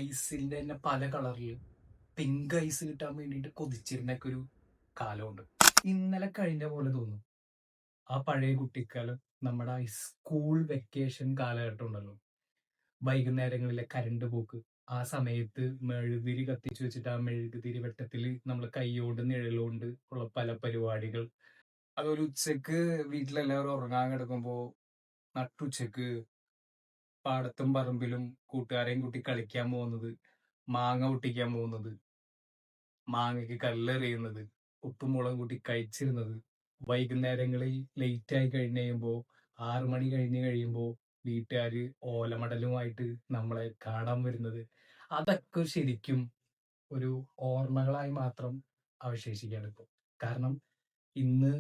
ഐസിന്റെ തന്നെ പല കളറിൽ പിങ്ക് ഐസ് കിട്ടാൻ വേണ്ടിയിട്ട് കൊതിച്ചിരുന്നൊക്കെ ഒരു കാലമുണ്ട്. ഇന്നലെ കഴിഞ്ഞ പോലെ തോന്നും ആ പഴയ കുട്ടിക്കാലം. നമ്മുടെ സ്കൂൾ വെക്കേഷൻ കാലഘട്ടം ഉണ്ടല്ലോ, വൈകുന്നേരങ്ങളിലെ കരണ്ട് പോക്ക്. ആ സമയത്ത് മെഴുകുതിരി കത്തിച്ചു വെച്ചിട്ട് ആ മെഴുകുതിരി വെട്ടത്തിൽ നമ്മൾ കൈകൊണ്ട് നിഴലുകൊണ്ട് ഉള്ള പല പരിപാടികൾ. അതൊരു ഉച്ചക്ക് വീട്ടിലെല്ലാവരും ഉറങ്ങാൻ കിടക്കുമ്പോ നട്ടുച്ചക്ക് പാടത്തും പറമ്പിലും കൂട്ടുകാരെയും കൂട്ടി കളിക്കാൻ പോകുന്നത്, മാങ്ങ പൊട്ടിക്കാൻ പോകുന്നത്, മാങ്ങയ്ക്ക് കല്ലെറിയുന്നത്, ഉപ്പും മുളകും കൂട്ടി കഴിച്ചിരുന്നത്, വൈകുന്നേരങ്ങളിൽ ലേറ്റ് ആയി കഴിഞ്ഞ് കഴിയുമ്പോൾ 6 മണി കഴിഞ്ഞ് കഴിയുമ്പോൾ വീട്ടുകാര് ഓലമടലുമായിട്ട് നമ്മളെ കാണാൻ വരുന്നത്, അതൊക്കെ ശരിക്കും ഒരു ഓർമ്മകളായി മാത്രം അവശേഷിക്കുകയാണ് ഇപ്പോൾ. കാരണം ഇന്ന്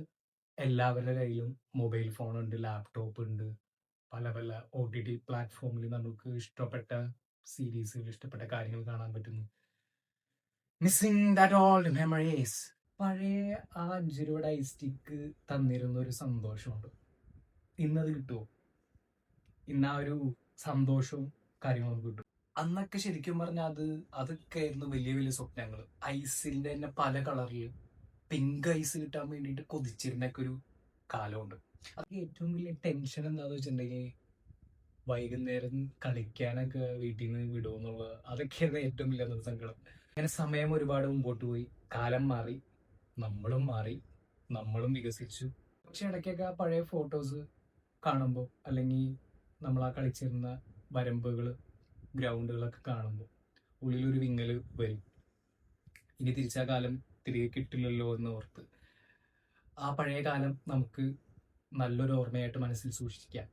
എല്ലാവരുടെ കയ്യിലും മൊബൈൽ ഫോണുണ്ട്, ലാപ്ടോപ്പ് ഉണ്ട്, പല പല OTT പ്ലാറ്റ്ഫോമിൽ നമുക്ക് ഇഷ്ടപ്പെട്ട സീരീസുകൾ, ഇഷ്ടപ്പെട്ട കാര്യങ്ങൾ കാണാൻ പറ്റുന്നു. Missing that old memories. പഴയ ആ 5 രൂപയുടെ ഐസ് സ്റ്റിക്ക് തന്നിരുന്ന ഒരു സന്തോഷമുണ്ട്. ഇന്നത് കിട്ടുമോ? ഇന്ന് ആ ഒരു സന്തോഷവും കാര്യങ്ങളും കിട്ടും. അന്നൊക്കെ ശരിക്കും പറഞ്ഞാൽ അതൊക്കെ ആയിരുന്നു വലിയ വലിയ സ്വപ്നങ്ങൾ. ഐസിന്റെ തന്നെ പല കളറിൽ പിങ്ക് ഐസ് കിട്ടാൻ വേണ്ടിയിട്ട് കൊതിച്ചിരുന്നൊക്കെ ഒരു കാലമുണ്ട്. അത് ഏറ്റവും വലിയ ടെൻഷൻ എന്താന്ന് വെച്ചിട്ടുണ്ടെങ്കിൽ വൈകുന്നേരം കളിക്കാനൊക്കെ വീട്ടിൽ നിന്ന് വിടുമെന്നുള്ളത്. അതൊക്കെയായിരുന്നു ഏറ്റവും വലിയ സങ്കടം. അങ്ങനെ സമയം ഒരുപാട് മുമ്പോട്ട് പോയി, കാലം മാറി, നമ്മളും മാറി, നമ്മളും വികസിച്ചു. പക്ഷെ ഇടയ്ക്കൊക്കെ ആ പഴയ ഫോട്ടോസ് കാണുമ്പോൾ, അല്ലെങ്കിൽ നമ്മൾ ആ കളിച്ചിരുന്ന വരമ്പുകൾ, ഗ്രൗണ്ടുകളൊക്കെ കാണുമ്പോൾ ഉള്ളിലൊരു വിങ്ങൽ വരും. ഇനി തിരിച്ചാ കാലം തിരികെ കിട്ടില്ലല്ലോ എന്ന് ഓർത്ത്. ആ പഴയ കാലം നമുക്ക് നല്ലൊരു ഓർമ്മയായിട്ട് മനസ്സിൽ സൂക്ഷിക്കാം.